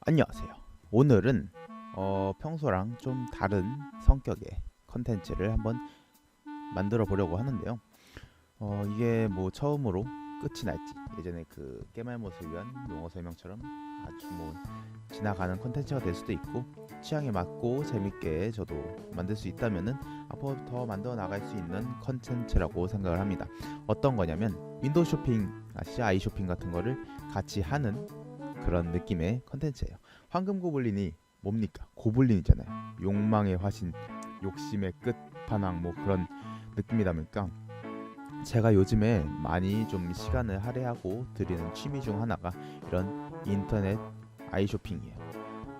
안녕하세요. 오늘은 평소랑 좀 다른 성격의 컨텐츠를 한번 만들어 보려고 하는데요. 이게 뭐 처음으로 끝이 날지, 예전에 그 깨말못을 위한 용어 설명처럼 아주 뭐 지나가는 컨텐츠가 될 수도 있고, 취향에 맞고 재밌게 저도 만들 수 있다면은 앞으로 더 만들어 나갈 수 있는 컨텐츠라고 생각을 합니다. 어떤 거냐면 윈도우 쇼핑 아시죠? 아이 쇼핑 같은 거를 같이 하는 그런 느낌의 컨텐츠예요. 황금 고블린이 뭡니까? 고블린이잖아요. 욕망의 화신, 욕심의 끝판왕, 뭐 그런 느낌이다 보니까 제가 요즘에 많이 좀 시간을 할애하고 드리는 취미 중 하나가 이런 인터넷 아이쇼핑이에요.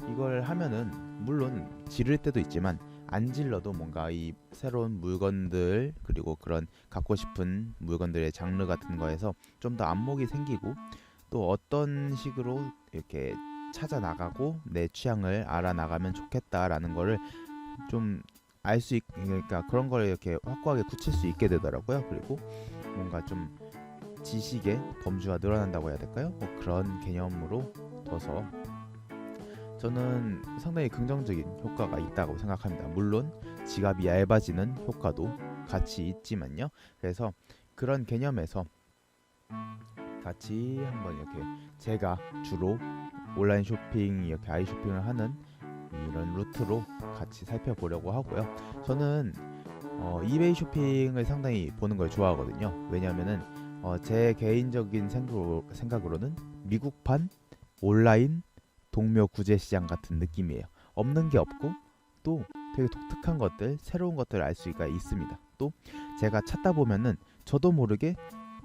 이걸 하면은 물론 지를 때도 있지만 안 질러도 뭔가 이 새로운 물건들, 그리고 그런 갖고 싶은 물건들의 장르 같은 거에서 좀 더 안목이 생기고, 또 어떤 식으로 이렇게 찾아 나가고 내 취향을 알아 나가면 좋겠다라는 거를 좀 알 수 그러니까 그런 걸 이렇게 확고하게 굳힐 수 있게 되더라고요. 그리고 뭔가 좀 지식의 범주가 늘어난다고 해야 될까요? 뭐 그런 개념으로 둬서 저는 상당히 긍정적인 효과가 있다고 생각합니다. 물론 지갑이 얇아지는 효과도 같이 있지만요. 그래서 그런 개념에서 같이 한번 이렇게 제가 주로 온라인 쇼핑, 이렇게 아이 쇼핑을 하는 이런 루트로 같이 살펴보려고 하고요. 저는 이베이 쇼핑을 상당히 보는 걸 좋아하거든요. 왜냐하면은 제 개인적인 생각으로는 미국판 온라인 동묘 구제 시장 같은 느낌이에요. 없는 게 없고 또 되게 독특한 것들, 새로운 것들을 알 수가 있습니다. 또 제가 찾다 보면은 저도 모르게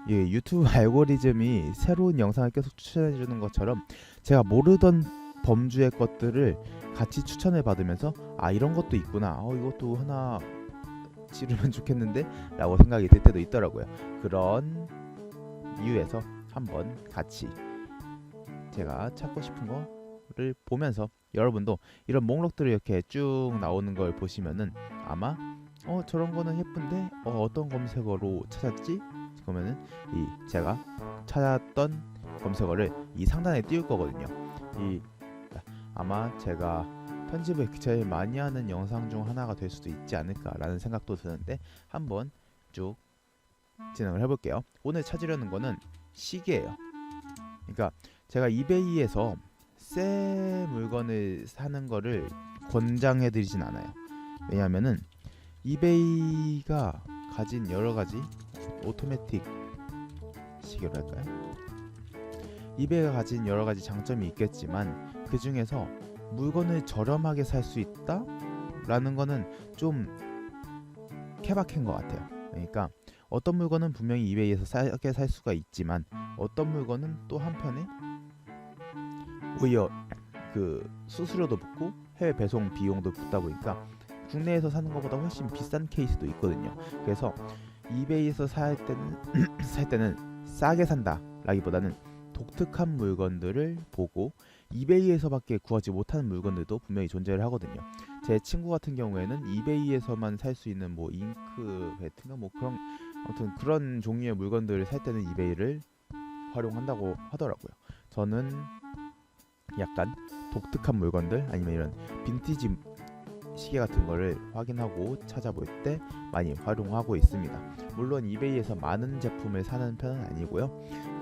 유튜브 알고리즘이 새로운 영상을 계속 추천해 주는 것처럼 제가 모르던 범주의 것들을 같이 추천을 받으면서 아, 이런 것도 있구나, 이것도 하나 지르면 좋겠는데 라고 생각이 들 때도 있더라고요. 그런 이유에서 한번 같이 제가 찾고 싶은 거를 보면서 여러분도 이런 목록들을 이렇게 쭉 나오는 걸 보시면은 아마 저런 거는 예쁜데 어떤 검색어로 찾았지? 그러면은 이 제가 찾았던 검색어를 이 상단에 띄울 거거든요. 이 아마 제가 편집을 제일 많이 하는 영상 중 하나가 될 수도 있지 않을까라는 생각도 드는데 한번 쭉 진행을 해볼게요. 오늘 찾으려는 거는 시계예요. 그러니까 제가 이베이에서 새 물건을 사는 거를 권장해드리진 않아요. 왜냐하면은 이베이가 가진 여러 가지 오토매틱 시계로 할까요? 이베이가 가진 여러 가지 장점이 있겠지만 그 중에서 물건을 저렴하게 살 수 있다라는 거는 좀 케바케인 것 같아요. 그러니까 어떤 물건은 분명히 이베이에서 싸게 살 수가 있지만 어떤 물건은 또 한편에 오히려 그 수수료도 붙고 해외 배송 비용도 붙다 보니까 국내에서 사는 것보다 훨씬 비싼 케이스도 있거든요. 그래서 이베이에서 살 때는 살 때는 싸게 산다라기보다는 독특한 물건들을 보고 이베이에서밖에 구하지 못하는 물건들도 분명히 존재를 하거든요. 제 친구 같은 경우에는 이베이에서만 살 수 있는 뭐 잉크 배트인가 뭐 그런, 아무튼 그런 종류의 물건들을 살 때는 이베이를 활용한다고 하더라고요. 저는 약간 독특한 물건들 아니면 이런 빈티지 시계 같은 거를 확인하고 찾아볼 때 많이 활용하고 있습니다. 물론 이베이에서 많은 제품을 사는 편은 아니고요.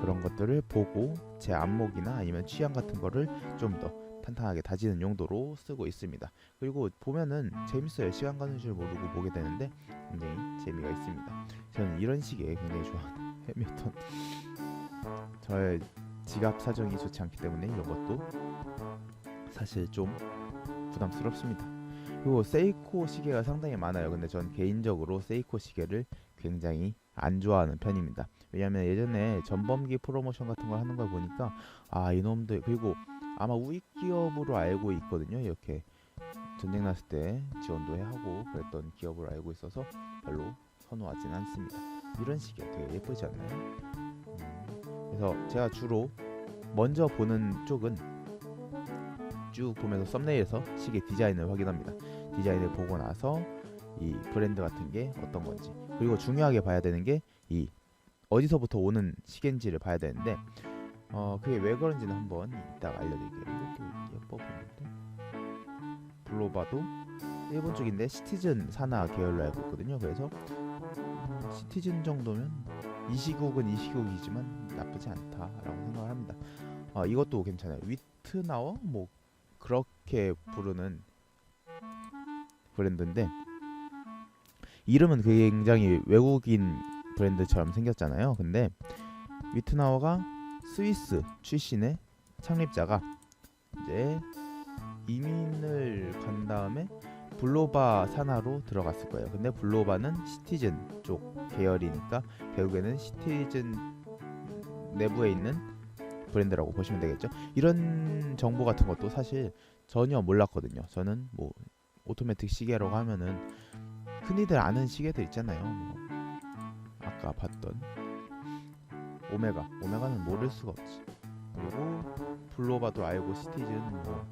그런 것들을 보고 제 안목이나 아니면 취향 같은 거를 좀 더 탄탄하게 다지는 용도로 쓰고 있습니다. 그리고 보면은 재밌어요. 시간 가는 줄 모르고 보게 되는데 굉장히 재미가 있습니다. 저는 이런 시계 굉장히 좋아하는 해밀턴. 저의 지갑 사정이 좋지 않기 때문에 이런 것도 사실 좀 부담스럽습니다. 그리고 세이코 시계가 상당히 많아요. 근데 전 개인적으로 세이코 시계를 굉장히 안 좋아하는 편입니다. 왜냐면 예전에 전범기 프로모션 같은 걸 하는 걸 보니까 아, 이놈들, 그리고 아마 우익 기업으로 알고 있거든요. 이렇게 전쟁 났을 때 지원도 하고 그랬던 기업으로 알고 있어서 별로 선호하진 않습니다. 이런 시계 되게 예쁘지 않나요? 그래서 제가 주로 먼저 보는 쪽은 쭉 보면서 썸네일에서 시계 디자인을 확인합니다. 디자인을 보고 나서 이 브랜드 같은 게 어떤 건지, 그리고 중요하게 봐야 되는 게 이 어디서부터 오는 시계인지를 봐야 되는데 그게 왜 그런지는 한번 이따가 알려드릴게요. 이것도 예뻐 블로바도 일본 쪽인데 시티즌 산하 계열로 알고 있거든요. 그래서 시티즌 정도면 이 시국은 이 시국이지만 나쁘지 않다라고 생각을 합니다. 이것도 괜찮아요. 위트나워 뭐 그렇게 부르는 브랜드인데 이름은 굉장히 외국인 브랜드처럼 생겼잖아요. 근데 위트나워가 스위스 출신의 창립자가 이제 이민을 간 다음에 블로바 산하로 들어갔을 거예요. 근데 블로바는 시티즌 쪽 계열이니까 결국에는 시티즌 내부에 있는 브랜드라고 보시면 되겠죠. 이런 정보 같은 것도 사실 전혀 몰랐거든요. 저는 뭐 오토매틱 시계라고 하면은 흔히들 아는 시계들 있잖아요. 뭐 아까 봤던 오메가는 모를 수가 없지. 그리고 블로바도 알고 시티즌 뭐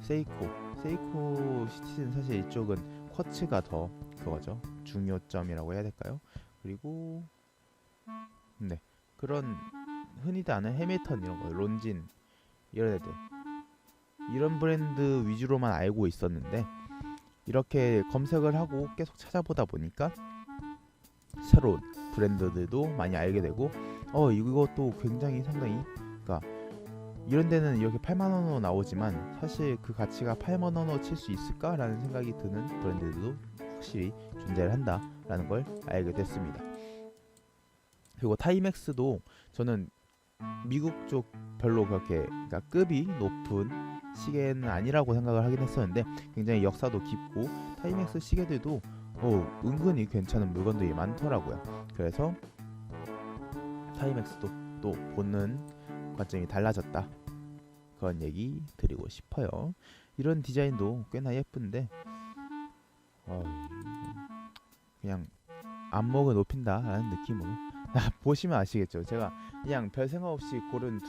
세이코 시티즌 사실 이쪽은 쿼츠가 더 그거죠. 중요점이라고 해야 될까요? 그리고 네 그런 흔히들 아는 해밀턴 이런 거 론진 이런 애들 이런 브랜드 위주로만 알고 있었는데 이렇게 검색을 하고 계속 찾아보다 보니까 새로운 브랜드들도 많이 알게 되고 이것도 굉장히 상당히 그러니까 이런 데는 이렇게 8만원으로 나오지만 사실 그 가치가 8만원으로 칠 수 있을까라는 생각이 드는 브랜드들도 확실히 존재를 한다라는 걸 알게 됐습니다. 그리고 타이맥스도 저는 미국 쪽 별로 그렇게 그러니까 급이 높은 시계는 아니라고 생각을 하긴 했었는데 굉장히 역사도 깊고 타이맥스 시계들도 은근히 괜찮은 물건들이 많더라고요. 그래서 타이맥스도 또 보는 관점이 달라졌다 그런 얘기 드리고 싶어요. 이런 디자인도 꽤나 예쁜데 그냥 안목을 높인다라는 느낌으로 보시면 아시겠죠. 제가 그냥 별 생각 없이 고른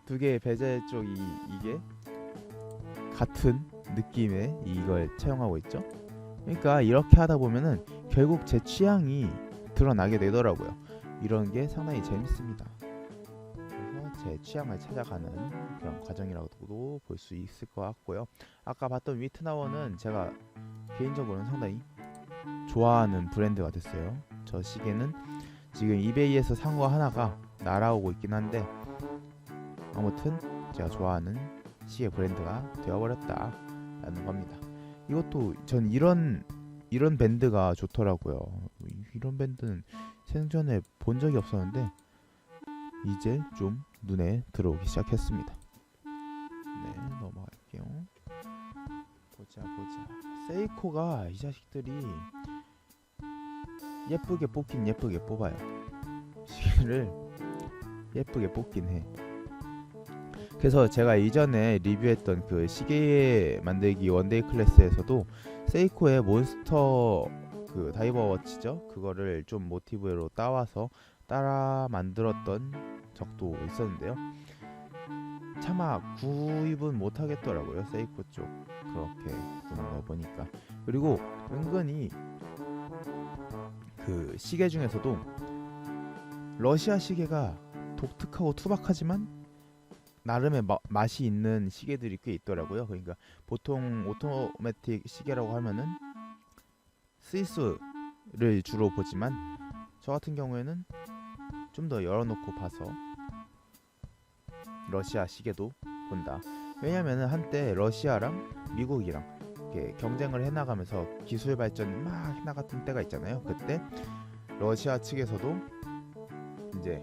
두 개의 베젤 쪽 이게 같은 느낌의 이걸 차용하고 있죠. 그러니까 이렇게 하다 보면은 결국 제 취향이 드러나게 되더라고요. 이런 게 상당히 재밌습니다. 그래서 제 취향을 찾아가는 그런 과정이라고도 볼 수 있을 것 같고요. 아까 봤던 위트나워는 제가 개인적으로는 상당히 좋아하는 브랜드가 됐어요. 저 시계는 지금 이베이에서 산 거 하나가 날아오고 있긴 한데 아무튼 제가 좋아하는 시계 브랜드가 되어버렸다라는 겁니다. 이것도 전 이런 밴드가 좋더라고요. 이런 밴드는 생전에 본 적이 없었는데 이제 좀 눈에 들어오기 시작했습니다. 네, 넘어갈게요. 보자. 세이코가 이 자식들이 예쁘게 뽑긴 예쁘게 뽑아요. 시계를 예쁘게 뽑긴 해. 그래서 제가 이전에 리뷰했던 그 시계 만들기 원데이 클래스에서도 세이코의 몬스터 그 다이버 워치죠. 그거를 좀 모티브로 따와서 따라 만들었던 적도 있었는데요. 차마 구입은 못 하겠더라고요. 세이코 쪽 그렇게 구는 걸 보니까. 그리고 은근히 그 시계 중에서도 러시아 시계가 독특하고 투박하지만 나름의 맛이 있는 시계들이 꽤 있더라고요. 그러니까 보통 오토매틱 시계라고 하면은 스위스를 주로 보지만 저 같은 경우에는 좀 더 열어놓고 봐서 러시아 시계도 본다. 왜냐면은 한때 러시아랑 미국이랑 이렇게 경쟁을 해나가면서 기술 발전 막 해나갔던 때가 있잖아요. 그때 러시아 측에서도 이제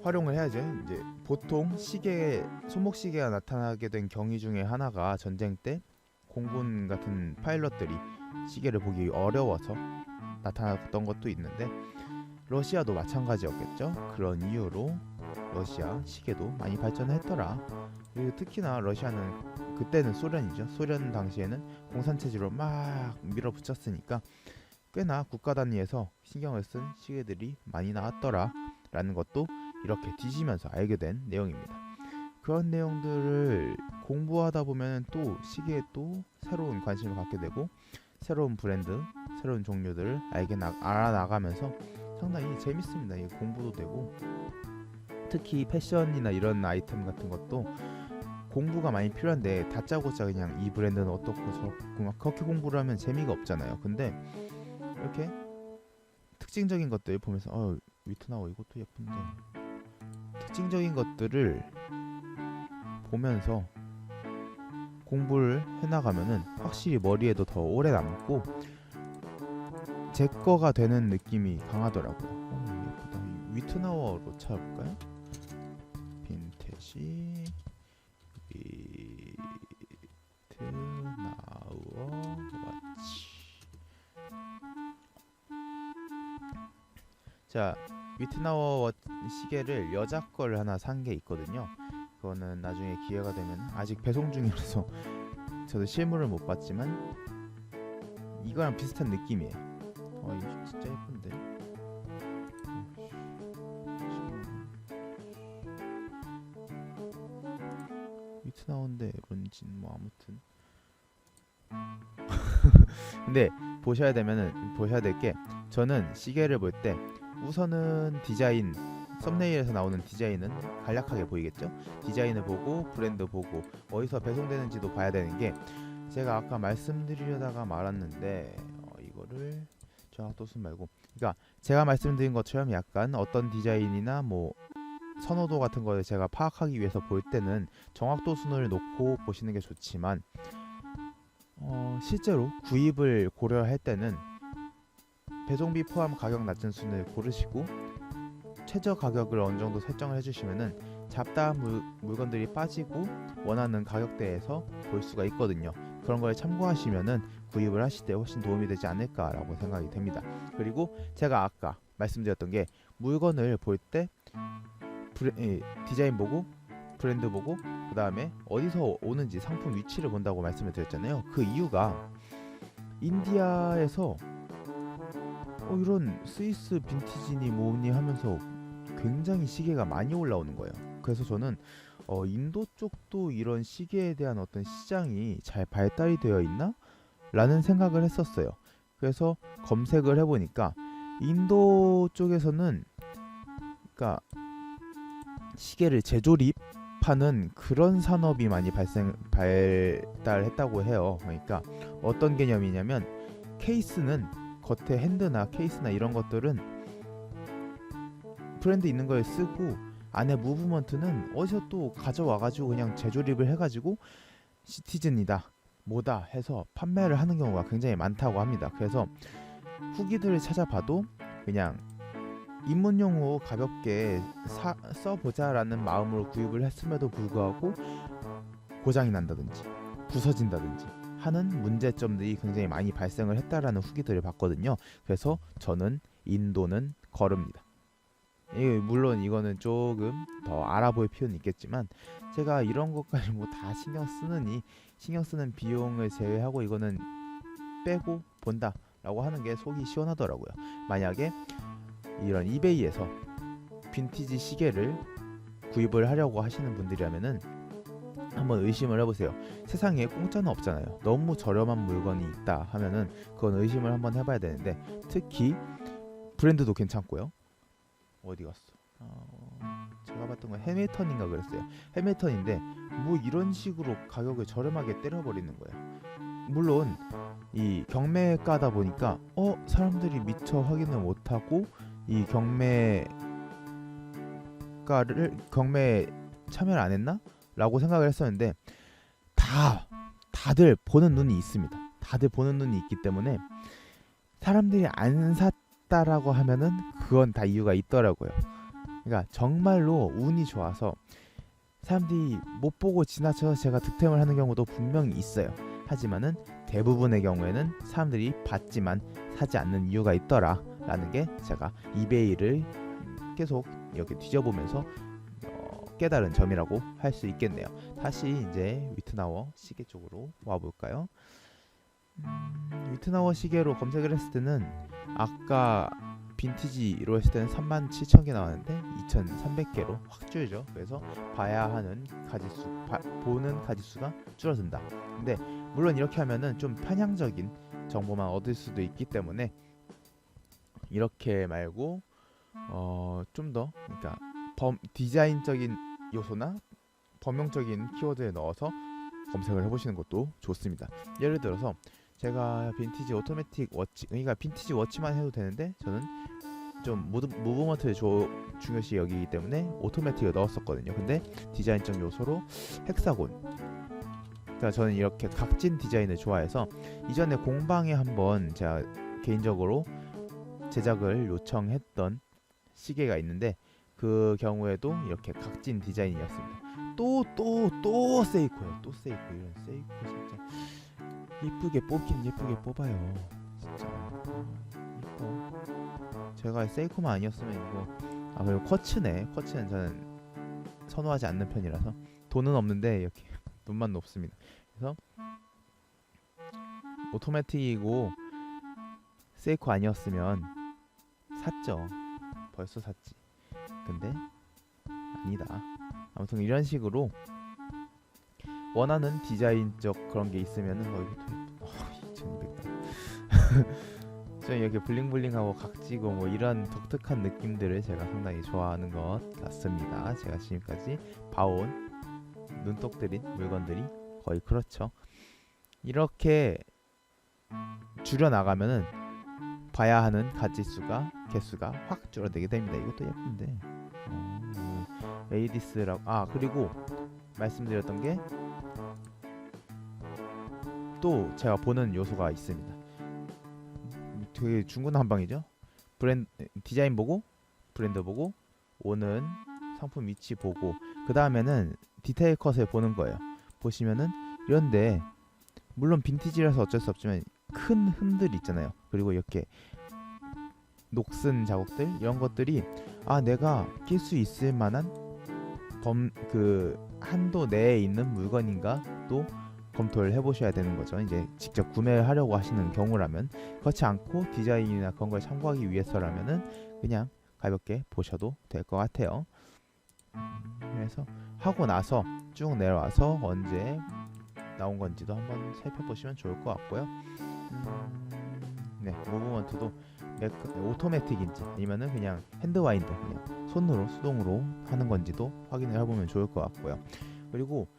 활용을 해야죠. 이제 보통 시계 손목 시계가 나타나게 된 경위 중에 하나가 전쟁 때 공군 같은 파일럿들이 시계를 보기 어려워서 나타났던 것도 있는데 러시아도 마찬가지였겠죠. 그런 이유로 러시아 시계도 많이 발전했더라. 그리고 특히나 러시아는 그때는 소련이죠. 소련 당시에는 공산체제로 막 밀어붙였으니까 꽤나 국가 단위에서 신경을 쓴 시계들이 많이 나왔더라 라는 것도 이렇게 뒤지면서 알게 된 내용입니다. 그런 내용들을 공부하다 보면 또 시계에 또 새로운 관심을 갖게 되고 새로운 브랜드, 새로운 종류들을 알아나가면서 상당히 재밌습니다. 이게 공부도 되고 특히 패션이나 이런 아이템 같은 것도 공부가 많이 필요한데 다짜고짜 그냥 이 브랜드는 어떻고 저렇고 막 그렇게 공부를 하면 재미가 없잖아요. 근데 이렇게 특징적인 것들 보면서 위트나워 이것도 예쁜데 특징적인 것들을 보면서 공부를 해나가면은 확실히 머리에도 더 오래 남고 제 거가 되는 느낌이 강하더라고요. 예쁘다. 이 위트나워로 찾아볼까요? 빈티지 위트나워 워치. 자, 위트나워 시계를 여자 걸 하나 산 게 있거든요. 그거는 나중에 기회가 되면 아직 배송 중이라서 저도 실물을 못 봤지만 이거랑 비슷한 느낌이에요. 이거 진짜 예쁜데. 위트나워인데 런진 뭐 아무튼. 근데 보셔야 될 게 저는 시계를 볼 때 우선은 디자인 썸네일에서 나오는 디자인은 간략하게 보이겠죠? 디자인을 보고 브랜드 보고 어디서 배송되는지도 봐야 되는 게 제가 아까 말씀드리려다가 말았는데 이거를 정확도순 말고 그러니까 제가 말씀드린 것처럼 약간 어떤 디자인이나 뭐 선호도 같은 거를 제가 파악하기 위해서 볼 때는 정확도순을 놓고 보시는 게 좋지만 실제로 구입을 고려할 때는 배송비 포함 가격 낮은 순을 고르시고 최저 가격을 어느 정도 설정을 해주시면은 잡다한 물건들이 빠지고 원하는 가격대에서 볼 수가 있거든요. 그런 걸 참고하시면은 구입을 하실 때 훨씬 도움이 되지 않을까라고 생각이 됩니다. 그리고 제가 아까 말씀드렸던 게 물건을 볼 때 디자인 보고 브랜드 보고 그 다음에 어디서 오는지 상품 위치를 본다고 말씀을 드렸잖아요. 그 이유가 인디아에서 이런 스위스 빈티지니 뭐니 하면서 굉장히 시계가 많이 올라오는 거예요. 그래서 저는 인도 쪽도 이런 시계에 대한 어떤 시장이 잘 발달이 되어 있나? 라는 생각을 했었어요. 그래서 검색을 해보니까 인도 쪽에서는 그러니까 시계를 재조립하는 그런 산업이 많이 발달했다고 해요. 그러니까 어떤 개념이냐면 케이스는 겉에 핸드나 케이스나 이런 것들은 브랜드 있는 걸 쓰고 안에 무브먼트는 어디서 또 가져와가지고 그냥 재조립을 해가지고 시티즌이다 뭐다 해서 판매를 하는 경우가 굉장히 많다고 합니다. 그래서 후기들을 찾아봐도 그냥 입문용으로 가볍게 써보자 라는 마음으로 구입을 했음에도 불구하고 고장이 난다든지 부서진다든지 하는 문제점들이 굉장히 많이 발생을 했다라는 후기들을 봤거든요. 그래서 저는 인도는 거릅니다. 물론 이거는 조금 더 알아볼 필요는 있겠지만 제가 이런 것까지 뭐 다 신경 쓰는 비용을 제외하고 이거는 빼고 본다 라고 하는 게 속이 시원하더라고요. 만약에 이런 이베이에서 빈티지 시계를 구입을 하려고 하시는 분들이라면은 한번 의심을 해보세요. 세상에 공짜는 없잖아요. 너무 저렴한 물건이 있다 하면은 그건 의심을 한번 해봐야 되는데 특히 브랜드도 괜찮고요. 어디 갔어? 제가 봤던 건 해밀턴인가 그랬어요. 해밀턴인데 뭐 이런 식으로 가격을 저렴하게 때려버리는 거예요. 물론 이 경매가다 보니까 사람들이 미처 확인을 못하고 이 경매에 참여를 안 했나? 라고 생각을 했었는데 다들 보는 눈이 있습니다. 다들 보는 눈이 있기 때문에 사람들이 안 샀다라고 하면은 그건 다 이유가 있더라고요. 그러니까 정말로 운이 좋아서 사람들이 못 보고 지나쳐서 제가 득템을 하는 경우도 분명히 있어요. 하지만은 대부분의 경우에는 사람들이 봤지만 사지 않는 이유가 있더라 라는 게 제가 이베이를 계속 이렇게 뒤져보면서 깨달은 점이라고 할 수 있겠네요. 다시 이제 위트나워 시계 쪽으로 와볼까요? 위트나워 시계로 검색을 했을 때는 아까 빈티지로 했을 때는 37,000개 나왔는데 2,300개로 확 줄죠. 그래서 봐야 하는 보는 가지수가 줄어든다. 근데 물론 이렇게 하면은 좀 편향적인 정보만 얻을 수도 있기 때문에 이렇게 말고 좀 더 그러니까 디자인적인 요소나 범용적인 키워드에 넣어서 검색을 해보시는 것도 좋습니다. 예를 들어서 제가 빈티지 오토매틱 워치, 그러니까 빈티지 워치만 해도 되는데 저는 좀 무브먼트를 중요시 여기기 때문에 오토매틱을 넣었었거든요. 근데 디자인적 요소로 헥사곤, 그러니까 저는 이렇게 각진 디자인을 좋아해서 이전에 공방에 한번 제가 개인적으로 제작을 요청했던 시계가 있는데 그 경우에도 이렇게 각진 디자인이었습니다. 또 세이코예요. 또 세이코. 이런 세이코 진짜 이쁘게 뽑긴 예쁘게 뽑아요. 진짜 이뻐. 제가 세이코만 아니었으면 이거 그리고 쿼츠는 저는 선호하지 않는 편이라서 돈은 없는데 이렇게 돈만 높습니다. 그래서 오토매틱이고 세이코 아니었으면 샀죠. 벌써 샀지. 근데 아니다. 아무튼 이런 식으로 원하는 디자인적 그런 게 있으면은 이것도 예쁘다. 2200. 저는 이렇게 블링블링하고 각지고 뭐 이런 독특한 느낌들을 제가 상당히 좋아하는 것 같습니다. 제가 지금까지 봐온 눈독 들인 물건들이 거의 그렇죠. 이렇게 줄여 나가면은 봐야 하는 가지수가 개수가 확 줄어들게 됩니다. 이것도 예쁜데 레이디스라고 그리고 말씀드렸던 게 또 제가 보는 요소가 있습니다. 되게 중구난방이죠. 디자인 보고 브랜드 보고 오는 상품 위치 보고 그 다음에는 디테일 컷을 보는 거예요. 보시면은 이런데 물론 빈티지라서 어쩔 수 없지만 큰 흠들 있잖아요. 그리고 이렇게 녹슨 자국들 이런 것들이 내가 낄 수 있을 만한 그 한도 내에 있는 물건인가 또 검토를 해보셔야 되는 거죠. 이제 직접 구매를 하려고 하시는 경우라면 그렇지 않고 디자인이나 그런 걸 참고하기 위해서라면은 그냥 가볍게 보셔도 될 것 같아요. 그래서 하고 나서 쭉 내려와서 언제 나온 건지도 한번 살펴보시면 좋을 것 같고요. 네, 무브먼트도 오토매틱인지 아니면은 그냥 핸드와인드 그냥 손으로 수동으로 하는 건지도 확인을 해보면 좋을 것 같고요. 그리고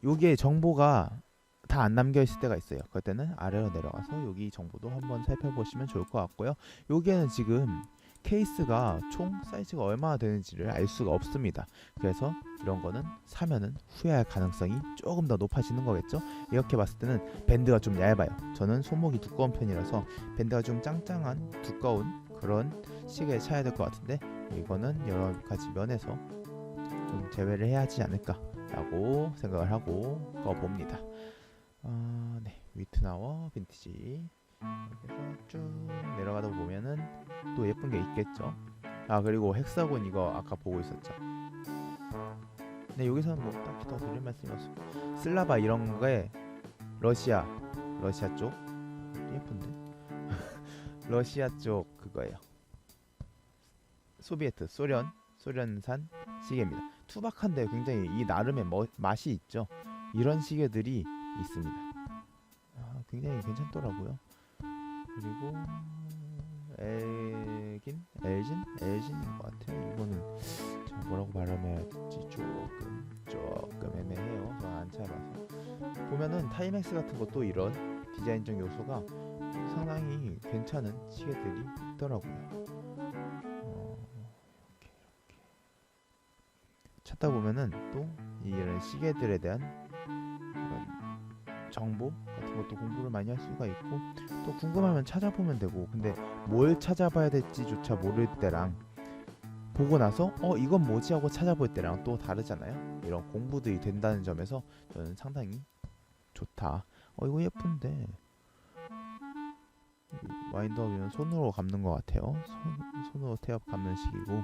요게 정보가 다 안 남겨 있을 때가 있어요. 그럴 때는 아래로 내려가서 여기 정보도 한번 살펴보시면 좋을 것 같고요. 여기에는 지금 케이스가 총 사이즈가 얼마나 되는지를 알 수가 없습니다. 그래서 이런 거는 사면은 후회할 가능성이 조금 더 높아지는 거겠죠. 이렇게 봤을 때는 밴드가 좀 얇아요. 저는 손목이 두꺼운 편이라서 밴드가 좀 짱짱한 두꺼운 그런 시계를 사야 될 것 같은데 이거는 여러 가지 면에서 좀 제외를 해야 하지 않을까 라고 생각을 하고 꺼봅니다. 네, 위트나워 빈티지 이렇게 쭉 내려가다 보면은 또 예쁜 게 있겠죠. 그리고 헥사곤 이거 아까 보고 있었죠. 네, 여기서는 뭐 딱히 더 드릴 말씀이 없어요. 슬라바 이런 거에 러시아 쪽 예쁜데 러시아 쪽 그거예요. 소비에트 소련산 시계입니다. 투박한데 굉장히 이 나름의 맛이 있죠. 이런 시계들이 있습니다. 굉장히 괜찮더라고요. 그리고 엘진인 것 같아요. 이거는 제가 뭐라고 발음해야 될지 조금 애매해요. 저는 안 차봐서. 보면은 타이맥스 같은 것도 이런 디자인적 요소가 상당히 괜찮은 시계들이 있더라고요. 이렇게 찾다 보면은 또 이런 시계들에 대한 정보 같은 것도 공부를 많이 할 수가 있고 또 궁금하면 찾아보면 되고 근데 뭘 찾아봐야 될지조차 모를 때랑 보고 나서 이건 뭐지 하고 찾아볼 때랑 또 다르잖아요. 이런 공부들이 된다는 점에서 저는 상당히 좋다. 이거 예쁜데 와인드업이면 손으로 감는 것 같아요. 손으로 태엽 감는 식이고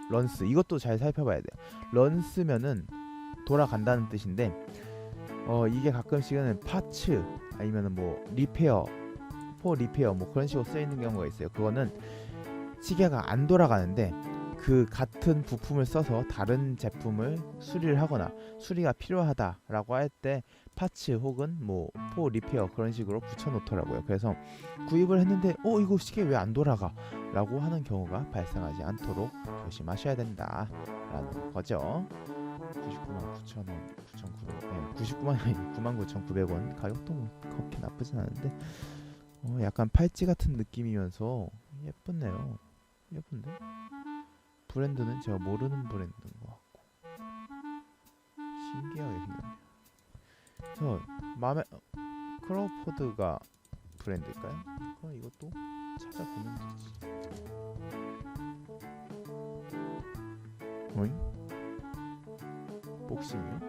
런스 이것도 잘 살펴봐야 돼요. 런스면은 돌아간다는 뜻인데 이게 가끔씩은 파츠 아니면은 뭐 리페어 뭐 그런 식으로 쓰여 있는 경우가 있어요. 그거는 시계가 안 돌아가는데 그 같은 부품을 써서 다른 제품을 수리를 하거나 수리가 필요하다라고 할 때 파츠 혹은 뭐 포 리페어 그런 식으로 붙여놓더라고요. 그래서 구입을 했는데 이거 시계 왜 안 돌아가? 라고 하는 경우가 발생하지 않도록 조심하셔야 된다라는 거죠. 99만 9천 원, 9,900, 네, 99만 원이 99,900원. 가격도 뭐 그렇게 나쁘진 않은데 약간 팔찌 같은 느낌이면서 예쁘네요. 예쁜데? 브랜드는 제가 모르는 브랜드인 것 같고 신기하게 생겼네요. 저 마음에 크로포드가 브랜드일까요? 이것도 찾아보면 되지. 어잉? 복싱이요?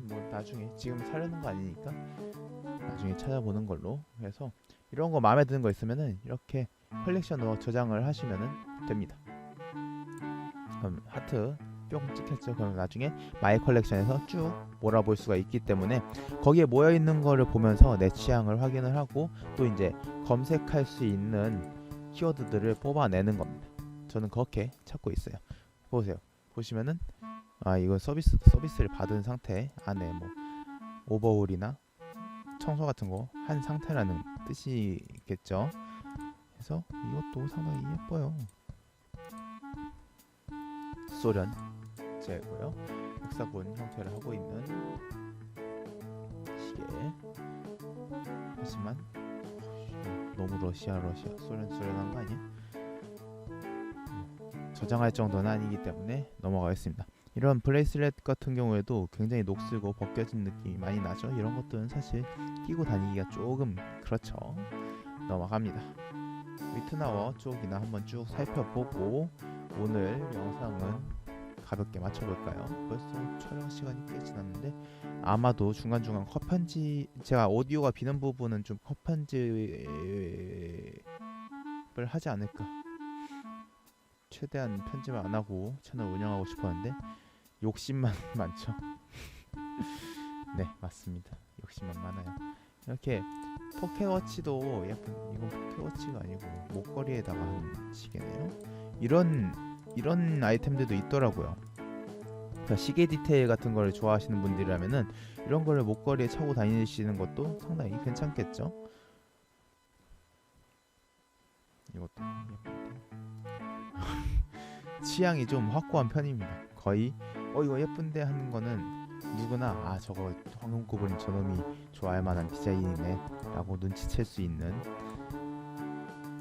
뭐 나중에 지금 사려는 거 아니니까 나중에 찾아보는 걸로 해서 이런 거 마음에 드는 거 있으면은 이렇게 컬렉션으로 저장을 하시면은 됩니다. 그럼 하트 뿅 찍혔죠. 그럼 나중에 마이 컬렉션에서 쭉 몰아볼 수가 있기 때문에 거기에 모여 있는 거를 보면서 내 취향을 확인을 하고 또 이제 검색할 수 있는 키워드들을 뽑아내는 겁니다. 저는 그렇게 찾고 있어요. 보세요. 보시면은 이거 서비스를 받은 상태 안에 뭐 오버홀이나 청소 같은 거 한 상태라는 뜻이겠죠. 그래서 이것도 상당히 예뻐요. 소련 제고요. 헥사곤 형태를 하고 있는 시계. 하지만 너무 러시아 소련한 거 아니야? 저장할 정도는 아니기 때문에 넘어가겠습니다. 이런 브레이슬렛 같은 경우에도 굉장히 녹슬고 벗겨진 느낌이 많이 나죠. 이런 것들은 사실 끼고 다니기가 조금 그렇죠. 넘어갑니다. 위트나워 쪽이나 한번 쭉 살펴보고 오늘 영상은 가볍게 마쳐볼까요? 벌써 촬영 시간이 꽤 지났는데 아마도 중간중간 컷 편집, 제가 오디오가 비는 부분은 좀 컷 편집을 하지 않을까. 최대한 편집을 안 하고 채널 운영하고 싶었는데 욕심만 많죠. 네, 맞습니다. 욕심만 많아요. 이렇게 포켓워치도 예쁜, 이건 포켓워치가 아니고 목걸이에다가 한 시계네요. 이런 아이템들도 있더라고요. 그러니까 시계 디테일 같은 거를 좋아하시는 분들이라면은 이런 거를 목걸이에 차고 다니시는 것도 상당히 괜찮겠죠. 이것도 예쁜데 취향이 좀 확고한 편입니다. 거의 이거 예쁜데 하는 거는 누구나 저거 황금 고블린 저놈이 좋아할 만한 디자인이네 라고 눈치챌 수 있는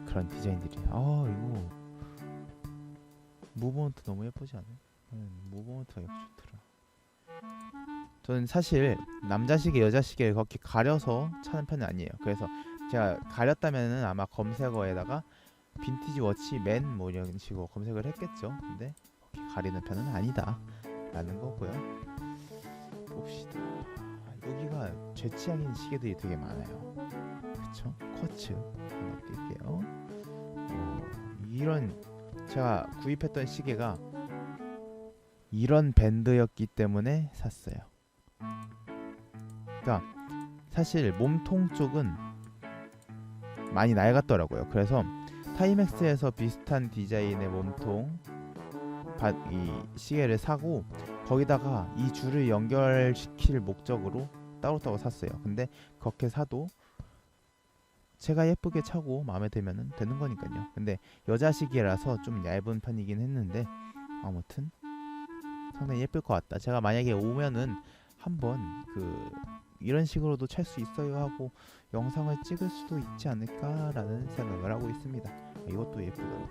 그런 디자인들이. 이거 무브먼트 너무 예쁘지 않아요? 무브먼트가 역시 좋더라. 저는 사실 남자 시계 여자 시계를 그렇게 가려서 찾는 편은 아니에요. 그래서 제가 가렸다면은 아마 검색어에다가 빈티지 워치 맨 뭐 이런 식으로 검색을 했겠죠. 근데 그렇게 가리는 편은 아니다 라는 거고요. 봅시다. 여기가 제 취향인 시계들이 되게 많아요. 그쵸? 쿼츠 하나 띄울게요. 이런 제가 구입했던 시계가 이런 밴드였기 때문에 샀어요. 그러니까 사실 몸통 쪽은 많이 낡았더라고요. 그래서 타이맥스에서 비슷한 디자인의 몸통 이 시계를 사고 거기다가 이 줄을 연결시킬 목적으로 따로따로 샀어요. 근데 그렇게 사도 제가 예쁘게 차고 마음에 들면은 되는 거니까요. 근데 여자 시계라서 좀 얇은 편이긴 했는데 아무튼 상당히 예쁠 것 같다. 제가 만약에 오면은 한번 이런 식으로도 찰 수 있어요 하고 영상을 찍을 수도 있지 않을까라는 생각을 하고 있습니다. 이것도 예쁘더라고요.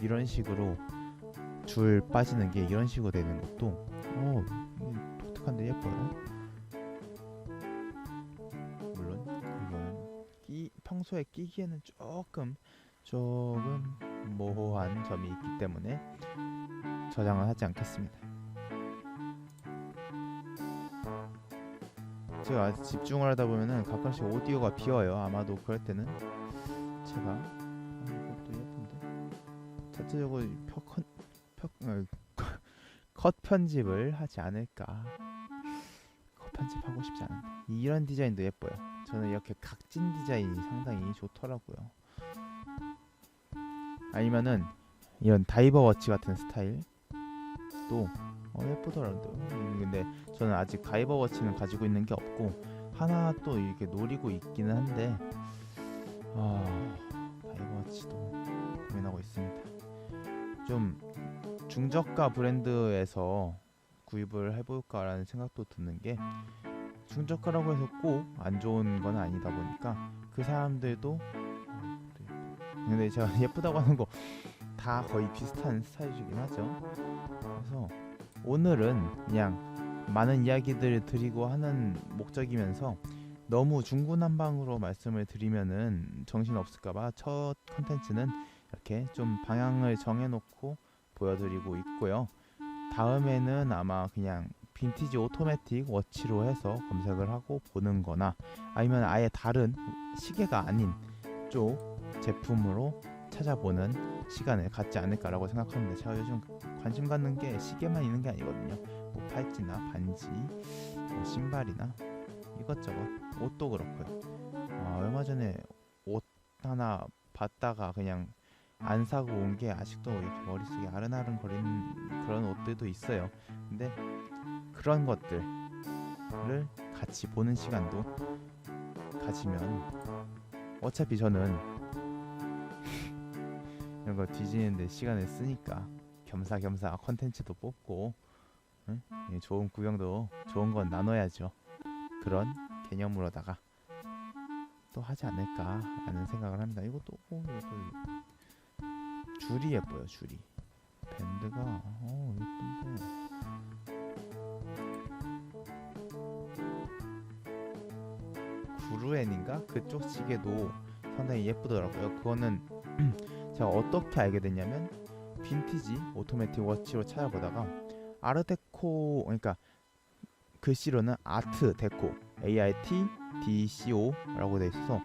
이런 식으로 줄 빠지는 게 이런 식으로 되는 것도 독특한데 예뻐요. 물론 이거는 평소에 끼기에는 조금 모호한 점이 있기 때문에 저장을 하지 않겠습니다. 제가 집중을 하다 보면은 가끔씩 오디오가 비어요. 아마도 그럴 때는 제가 이것도 예쁜데 자체적으로 컷 편집을 하지 않을까. 컷 편집하고 싶지 않은데 이런 디자인도 예뻐요. 저는 이렇게 각진 디자인이 상당히 좋더라고요. 아니면은 이런 다이버 워치 같은 스타일도 예쁘더라고요. 근데 저는 아직 다이버 워치는 가지고 있는 게 없고 하나 또 이렇게 노리고 있기는 한데 다이버 워치도 고민하고 있습니다. 좀 중저가 브랜드에서 구입을 해볼까라는 생각도 드는 게 중저가라고 해서 꼭 안 좋은 건 아니다 보니까 그 사람들도 근데 제가 예쁘다고 하는 거 다 거의 비슷한 스타일이긴 하죠. 그래서 오늘은 그냥 많은 이야기들을 드리고 하는 목적이면서 너무 중구난방으로 말씀을 드리면은 정신 없을까봐 첫 컨텐츠는 이렇게 좀 방향을 정해놓고 보여드리고 있고요. 다음에는 아마 그냥 빈티지 오토매틱 워치로 해서 검색을 하고 보는 거나 아니면 아예 다른 시계가 아닌 쪽 제품으로 찾아보는 시간을 갖지 않을까라고 생각합니다. 제가 요즘 관심 갖는 게 시계만 있는 게 아니거든요. 뭐 팔찌나 반지, 뭐 신발이나 이것저것 옷도 그렇고요. 얼마 전에 옷 하나 봤다가 그냥 안 사고 온 게 아직도 이렇게 머릿속에 아른아른 거리는 그런 옷들도 있어요. 근데 그런 것들을 같이 보는 시간도 가지면 어차피 저는 이런 거 뒤지는데 시간을 쓰니까 겸사겸사 컨텐츠도 뽑고 응? 좋은 구경도 좋은 건 나눠야죠. 그런 개념으로다가 또 하지 않을까라는 생각을 합니다. 이것도 줄이 예뻐요. 줄이 밴드가 예쁜데 구루엔인가? 그쪽 시계도 상당히 예쁘더라고요. 그거는 제가 어떻게 알게 됐냐면 빈티지 오토매틱 워치로 찾아보다가 아르데코 그러니까 글씨로는 아트 데코 ARTDCO라고 돼 있어서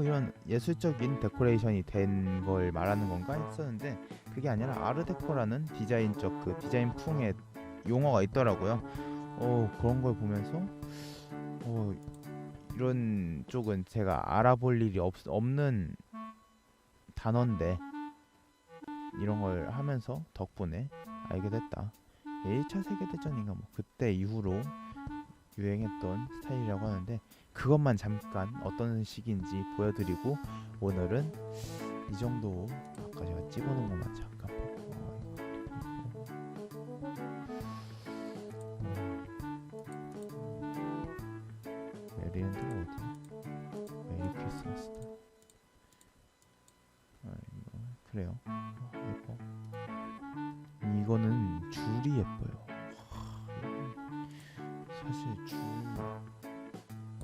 이런 예술적인 데코레이션이 된 걸 말하는 건가 했었는데 그게 아니라 아르데코라는 디자인적 그 디자인 풍의 용어가 있더라고요. 그런 걸 보면서 이런 쪽은 제가 알아볼 일이 없는 단어인데 이런 걸 하면서 덕분에 알게 됐다. 1차 세계대전인가 뭐 그때 이후로 유행했던 스타일이라고 하는데 그것만 잠깐 어떤 식인지 보여드리고 오늘은 이 정도 아까 제가 찍어놓은 것만 잠깐 메리랜드가 어디야? 메리 크리스마스다. 그래요. 예뻐. 이거는 줄이 예뻐요. 사실 줄만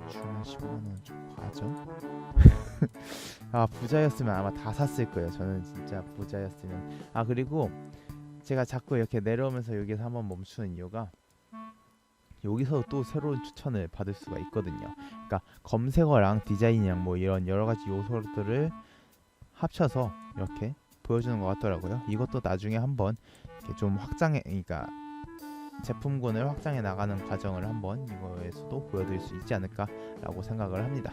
15만원 좀 과하죠? 부자였으면 아마 다 샀을 거예요. 저는 진짜 부자였으면. 그리고 제가 자꾸 이렇게 내려오면서 여기서 한번 멈추는 이유가 여기서 또 새로운 추천을 받을 수가 있거든요. 그러니까 검색어랑 디자인이랑 뭐 이런 여러 가지 요소들을 합쳐서 이렇게 보여주는 것 같더라고요. 이것도 나중에 한번 이렇게 좀 확장해, 그러니까 제품군을 확장해 나가는 과정을 한번 이거에서도 보여드릴 수 있지 않을까라고 생각을 합니다.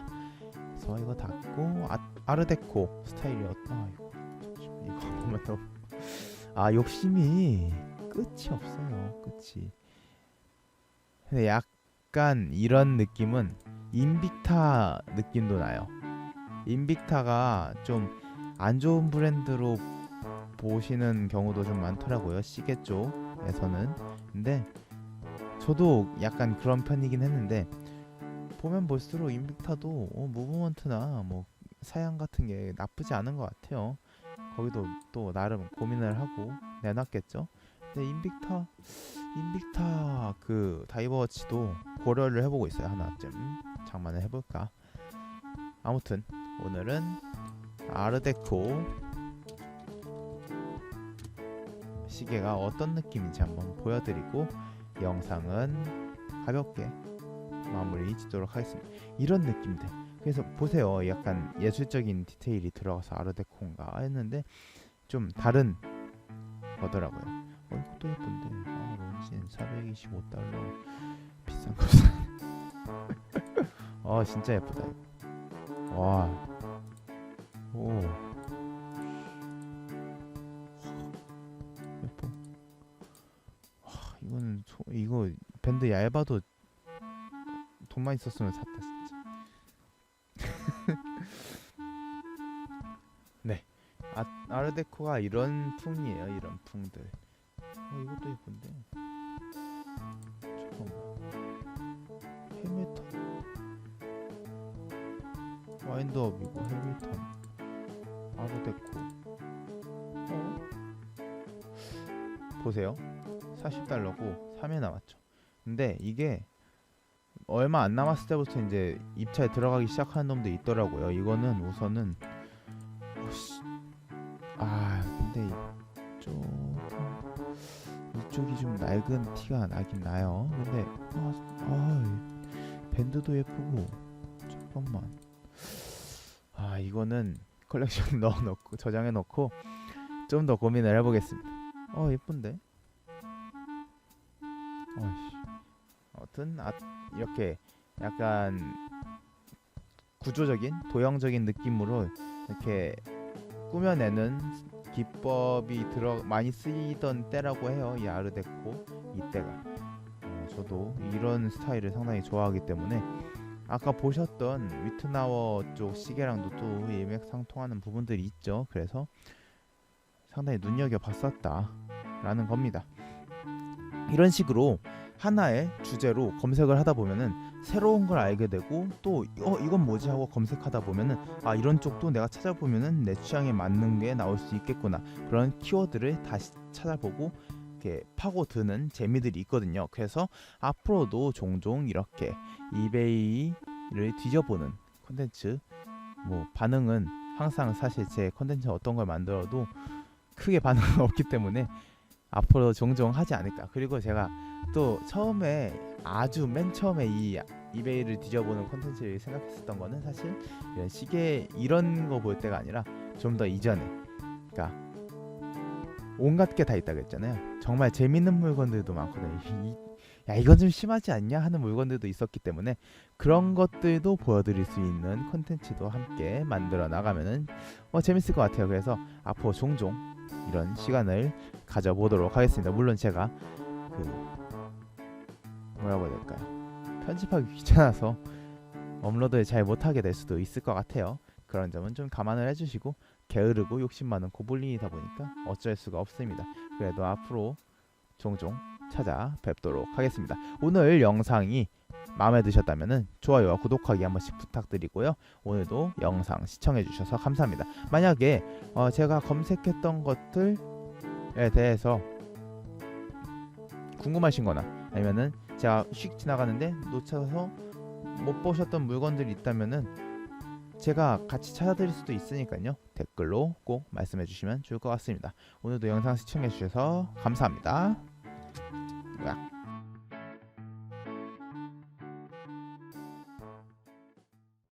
그래서 이거 닫고 아르데코 스타일이었다. 이거 한 번만 더. 욕심이 끝이 없어요. 끝이. 근데 약간 이런 느낌은 인빅타 느낌도 나요. 인빅타가 좀 안 좋은 브랜드로 보시는 경우도 좀 많더라고요. 시계 쪽에서는. 근데 저도 약간 그런 편이긴 했는데 보면 볼수록 인빅타도 무브먼트나 뭐 사양 같은 게 나쁘지 않은 것 같아요. 거기도 또 나름 고민을 하고 내놨겠죠. 근데 인빅타 그 다이버워치도 고려를 해보고 있어요. 하나쯤 장만을 해볼까. 아무튼 오늘은 아르데코 시계가 어떤 느낌인지 한번 보여드리고 영상은 가볍게 마무리 짓도록 하겠습니다. 이런 느낌들. 그래서 보세요. 약간 예술적인 디테일이 들어가서 아르데코인가 했는데 좀 다른 거더라고요. 이것도 예쁜데 론신 425달러 비싼 거 사네. 진짜 예쁘다 이거. 와. 오. 이거 밴드 얇아도 돈만 있었으면 샀다 진짜. 네, 아르데코가 이런 풍이에요. 이런 풍들. 이것도 예쁜데. 잠깐만. 해밀턴. 와인드업이고 해밀턴. 아르데코. 보세요. 40달러고 3회 남았죠. 근데 이게 얼마 안 남았을 때부터 이제 입찰에 들어가기 시작하는 놈도 있더라고요. 이거는 우선은 근데 이쪽이 좀 낡은 티가 나긴 나요. 근데 밴드도 예쁘고. 잠깐만. 이거는 컬렉션 넣어놓고 저장해놓고 좀 더 고민을 해보겠습니다. 예쁜데. 아무튼 이렇게 약간 구조적인 도형적인 느낌으로 이렇게 꾸며내는 기법이 많이 쓰이던 때라고 해요. 이 아르데코 이때가. 저도 이런 스타일을 상당히 좋아하기 때문에 아까 보셨던 위트나워 쪽 시계랑도 또 일맥상통하는 부분들이 있죠. 그래서 상당히 눈여겨봤었다 라는 겁니다. 이런 식으로 하나의 주제로 검색을 하다 보면은 새로운 걸 알게 되고, 또 이건 뭐지 하고 검색하다 보면은 이런 쪽도 내가 찾아보면은 내 취향에 맞는 게 나올 수 있겠구나, 그런 키워드를 다시 찾아보고 이렇게 파고드는 재미들이 있거든요. 그래서 앞으로도 종종 이렇게 이베이를 뒤져보는 콘텐츠, 반응은 항상 사실 제 콘텐츠 어떤 걸 만들어도 크게 반응은 없기 때문에 앞으로 종종 하지 않을까. 그리고 제가 또 아주 맨 처음에 이 이베이를 뒤져보는 콘텐츠를 생각했었던 거는 사실 이런 시계 이런 거 볼 때가 아니라 좀 더 이전에, 그러니까 온갖 게 다 있다고 했잖아요. 정말 재밌는 물건들도 많거든요. 이건 좀 심하지 않냐 하는 물건들도 있었기 때문에 그런 것들도 보여드릴 수 있는 콘텐츠도 함께 만들어 나가면은 재밌을 것 같아요. 그래서 앞으로 종종 이런 시간을 가져보도록 하겠습니다. 물론 제가 뭐라고 해야 될까요? 편집하기 귀찮아서 업로드를 잘 못하게 될 수도 있을 것 같아요. 그런 점은 좀 감안을 해주시고, 게으르고 욕심 많은 고블린이다 보니까 어쩔 수가 없습니다. 그래도 앞으로 종종 찾아뵙도록 하겠습니다. 오늘 영상이 마음에 드셨다면 좋아요와 구독하기 한 번씩 부탁드리고요. 오늘도 영상 시청해주셔서 감사합니다. 만약에 제가 검색했던 것들에 대해서 궁금하신 거나 아니면은 제가 휙 지나가는데 놓쳐서 못 보셨던 물건들이 있다면은 제가 같이 찾아드릴 수도 있으니까요. 댓글로 꼭 말씀해 주시면 좋을 것 같습니다. 오늘도 영상 시청해 주셔서 감사합니다. 으악.